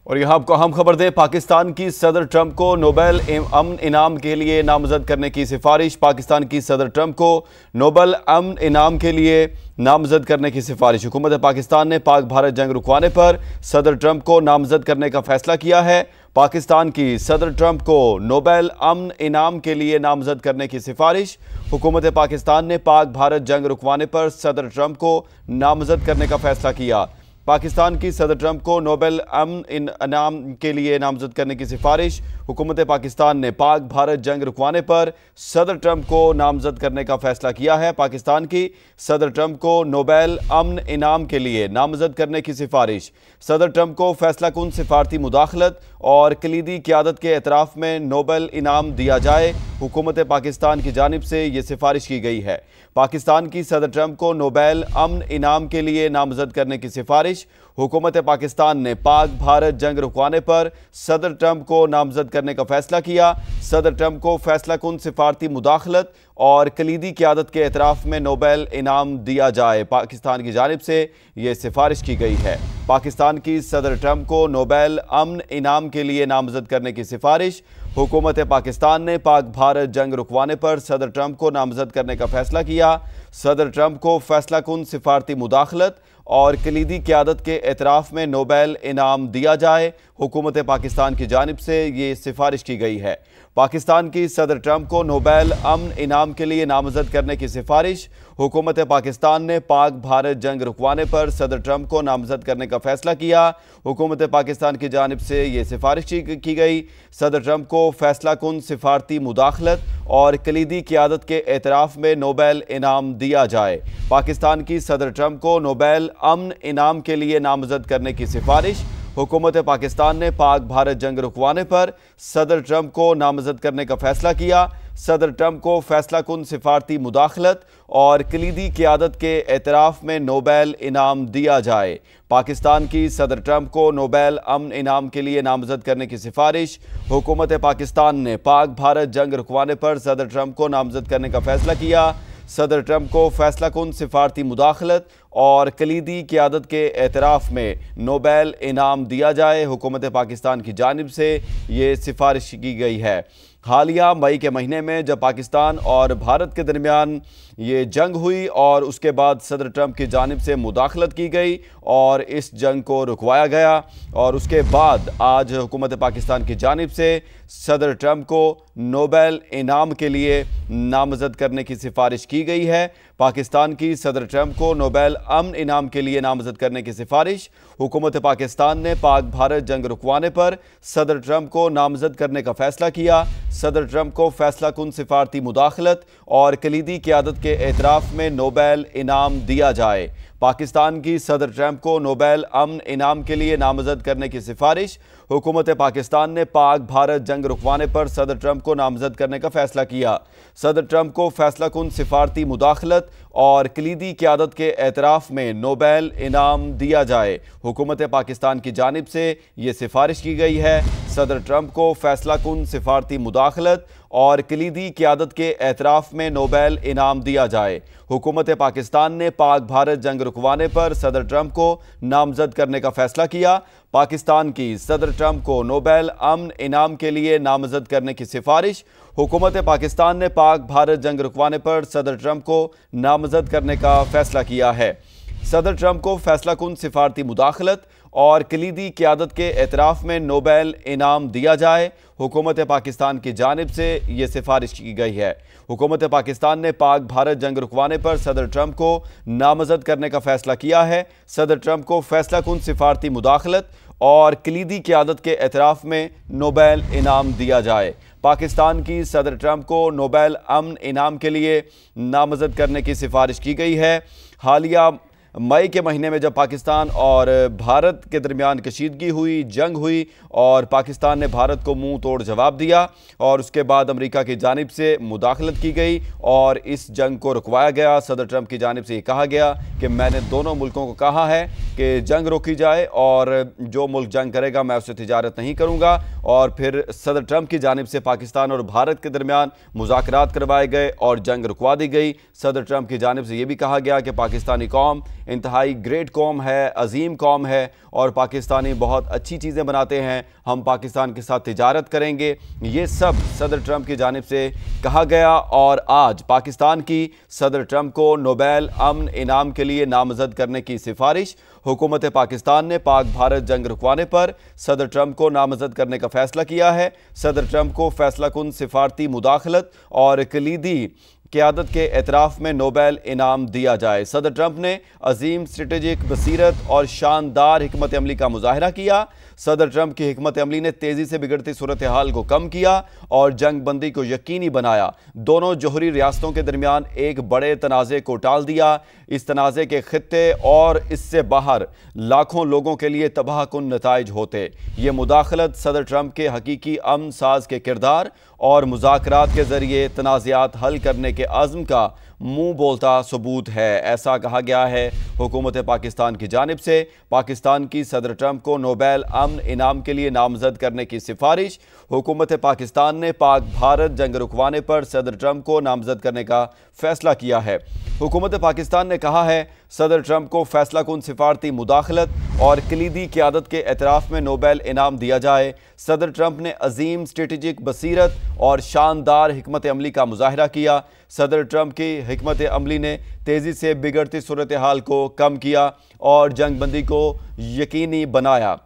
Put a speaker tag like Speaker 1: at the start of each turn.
Speaker 1: اور یہاں آپ کو اہم خبر دیں، پاکستان کی صدر ٹرمپ کو نوبل امن انعام کے لیے نامزد کرنے کی سفارش۔ پاکستان کی صدر ٹرمپ کو نوبل امن انعام کے لیے نامزد کرنے کی سفارش۔ حکومت پاکستان نے پاک بھارت جنگ رکوانے پر صدر ٹرمپ کو نامزد کرنے کا فیصلہ کیا ہے۔ پاکستان کی صدر ٹرمپ کو نوبل امن انعام کے لیے نامزد کرنے کی سفارش۔ حکومت پاکستان نے پاک بھارت جنگ رکوانے پر صدر ٹرمپ کو نامزد کرنے کا فیصلہ کیا۔ پاکستان کی صدر ٹرمپ کو نوبل امن انعام کے لیے نامزد کرنے کی سفارش۔ حکومت پاکستان نے پاک بھارت جنگ رکوانے پر صدر ٹرمپ کو نامزد کرنے کا فیصلہ کیا ہے۔ پاکستان کی صدر ٹرمپ کو نوبل امن انعام کے لیے نامزد کرنے کی سفارش۔ صدر ٹرمپ کو فیصلہ کن سفارتی مداخلت اور کلیدی قیادت کے اعتراف میں نوبل انعام دیا جائے، حکومت پاکستان کی جانب سے یہ سفارش کی گئی ہے۔ پاکستان کی صدر ٹرمپ کو نوبل امن انعام کے لیے نامزد کرنے کی سفارش۔ حکومت پاکستان نے پاک بھارت جنگ رکوانے پر صدر ٹرمپ کو نامزد کرنے کا فیصلہ کیا۔ صدر ٹرمپ کو فیصلہ کن سفارتی مداخلت اور کلیدی قیادت کے اعتراف میں نوبل انعام دیا جائے، پاکستان کی جانب سے یہ سفارش کی گئی ہے۔ پاکستان کی صدر ٹرمپ کو نوبل امن انعام کے لیے نامزد کرنے کی سفارش۔ حکومت پاکستان نے پاک بھارت جنگ رکوانے پر صدر ٹرمپ کو نامزد کرنے کا فیصلہ کیا۔ صدر ٹرمپ کو فیصلہ کن سفارتی مداخلت اور کلیدی قیادت کے اعتراف میں نوبل انعام دیا جائے، حکومت پاکستان کی جانب سے یہ سفارش کی گئی ہے۔ پاکستان کی صدر ٹرمپ کو نوبل امن انعام کے لیے نامزد کرنے کی سفارش۔ حکومت پاکستان نے پاک بھارت جنگ رکوانے پر صدر ٹرمپ کو نامزد کرنے کا فیصلہ کیا۔ حکومت پاکستان کی جانب سے یہ سفارش کی گئی۔ صدر ٹرمپ کو فیصلہ کن سفارتی مداخلت اور کلیدی قیادت کے اعتراف میں نوبل انعام دیا جائے۔ پاکستان کی صدر ٹرمپ کو نوبل امن انعام کے لیے نامزد کرنے کی سفارش۔ حکومت پاکستان نے پاک بھارت جنگ رکوانے پر صدر ٹرمپ کو نامزد کرنے کا فیصلہ کیا۔ صدر ٹرمپ کو فیصلہ کن سفارتی مداخلت اور کلیدی قیادت کے اعتراف میں نوبل انعام دیا جائے۔ پاکستان کی صدر ٹرمپ کو نوبل امن انعام کے لیے نامزد کرنے کی سفارش۔ حکومت پاکستان نے پاک بھارت جنگ رکوانے پر صدر ٹرمپ کو نامزد کرنے کا فیصلہ کیا۔ صدر ٹرمپ کو فیصلہ کن سفارتی مداخلت اور کلیدی قیادت کے اعتراف میں نوبل انعام دیا جائے، حکومت پاکستان کی جانب سے یہ سفارش کی گئی ہے۔ حالیہ مئی کے مہینے میں جب پاکستان اور بھارت کے درمیان یہ جنگ ہوئی اور اس کے بعد صدر ٹرمپ کی جانب سے مداخلت کی گئی اور اس جنگ کو رکوایا گیا، اور اس کے بعد آج حکومت پاکستان کی جانب سے صدر ٹرمپ کو نوبل انعام کے لیے نامزد کرنے کی سفارش کی گئی ہے۔ پاکستان کی صدر ٹرمپ کو نوبل امن انعام کے لیے نامزد کرنے کی سفارش۔ حکومت پاکستان نے پاک بھارت جنگ رکوانے پر صدر ٹرمپ کو نامزد کرنے کا فیصلہ کیا۔ صدر ٹرمپ کو فیصلہ کن سفارتی مداخلت اور کلیدی قیادت کے اعتراف میں نوبل انعام دیا جائے۔ پاکستان کی صدر ٹرمپ کو نوبل امن انعام کے لیے نامزد کرنے کی سفارش۔ حکومت پاکستان نے پاک بھارت جنگ رکوانے پر صدر ٹرمپ کو نامزد کرنے کا فیصلہ کیا۔ صدر ٹرمپ کو فیصلہ کن سفارتی مداخلت اور کلیدی قیادت کے اعتراف میں نوبل انعام دیا جائے، حکومت پاکستان کی جانب سے یہ سفارش کی گئی ہے۔ صدر ٹرمپ کو فیصلہ کن سفارتی مداخلت اور کلیدی قیادت کے اعتراف میں نوبل انعام دیا جائے۔ حکومت پاکستان نے پاک بھارت جنگ رکوانے پر صدر ٹرمپ کو نامزد کرنے کا فیصلہ کیا۔ پاکستان کی صدر ٹرمپ کو نوبل امن انعام کے لیے نامزد کرنے کی سفارش۔ حکومت پاکستان نے پاک بھارت جنگ رکوانے پر صدر ٹرمپ کو نامزد کرنے کا فیصلہ کیا ہے۔ صدر ٹرمپ کو فیصلہ کن سفارتی مداخلت اور کلیدی قیادت کے اعتراف میں نوبل انعام دیا جائے، حکومت پاکستان کی جانب سے یہ سفارش کی گئی ہے۔ حکومت پاکستان نے پاک بھارت جنگ رکوانے پر صدر ٹرمپ کو نامزد کرنے کا فیصلہ کیا ہے۔ صدر ٹرمپ کو فیصلہ کن سفارتی مداخلت اور کلیدی قیادت کے اعتراف میں نوبل انعام دیا جائے۔ پاکستان کی صدر ٹرمپ کو نوبل امن انعام کے لیے نامزد کرنے کی سفارش کی گئی ہے۔ حالیہ مئی کے مہینے میں جب پاکستان اور بھارت کے درمیان کشیدگی ہوئی، جنگ ہوئی اور پاکستان نے بھارت کو منہ توڑ جواب دیا، اور اس کے بعد امریکہ کی جانب سے مداخلت کی گئی اور اس جنگ کو رکوایا گیا۔ صدر ٹرمپ کی جانب سے یہ کہا گیا کہ میں نے دونوں ملکوں کو کہا ہے کہ جنگ روکی جائے اور جو ملک جنگ کرے گا میں اس سے تجارت نہیں کروں گا، اور پھر صدر ٹرمپ کی جانب سے پاکستان اور بھارت کے درمیان مذاکرات کروائے گئے اور جنگ رکوا دی گئی۔ صدر ٹرمپ کی جانب سے یہ بھی کہا گیا کہ پاکستانی قوم انتہائی گریٹ قوم ہے، عظیم قوم ہے اور پاکستانی بہت اچھی چیزیں بناتے ہیں، ہم پاکستان کے ساتھ تجارت کریں گے، یہ سب صدر ٹرمپ کی جانب سے کہا گیا۔ اور آج پاکستان کی صدر ٹرمپ کو نوبیل امن انعام کے لیے نامزد کرنے کی سفارش، حکومت پاکستان نے پاک بھارت جنگ رکوانے پر صدر ٹرمپ کو نامزد کرنے کا فیصلہ کیا ہے۔ صدر ٹرمپ کو فیصلہ کن سفارتی مداخلت اور کلیدی قیادت کے اعتراف میں نوبیل انعام دیا جائے۔ صدر ٹرمپ نے عظیم اسٹریٹجک بصیرت اور شاندار حکمت عملی کا مظاہرہ کیا۔ صدر ٹرمپ کی حکمت عملی نے تیزی سے بگڑتی صورتحال کو کم کیا اور جنگ بندی کو یقینی بنایا، دونوں جوہری ریاستوں کے درمیان ایک بڑے تنازع کو ٹال دیا۔ اس تنازع کے خطے اور اس سے باہر لاکھوں لوگوں کے لیے تباہ کن نتائج ہوتے۔ یہ مداخلت صدر ٹرمپ کے حقیقی امن ساز کے کردار اور مذاکرات کے ذریعے تنازعات حل کرنے کے عزم کا منہ بولتا ثبوت ہے، ایسا کہا گیا ہے حکومت پاکستان کی جانب سے۔ پاکستان کی صدر ٹرمپ کو نوبیل امن انعام کے لیے نامزد کرنے کی سفارش، حکومت پاکستان نے پاک بھارت جنگ رکوانے پر صدر ٹرمپ کو نامزد کرنے کا فیصلہ کیا ہے۔ حکومت پاکستان نے کہا ہے صدر ٹرمپ کو فیصلہ کن سفارتی مداخلت اور کلیدی قیادت کے اعتراف میں نوبیل انعام دیا جائے۔ صدر ٹرمپ نے عظیم اسٹریٹجک بصیرت اور شاندار حکمت عملی کا مظاہرہ کیا۔ صدر ٹرمپ کی حکمت عملی نے تیزی سے بگڑتی صورتحال کو کم کیا اور جنگ بندی کو یقینی بنایا۔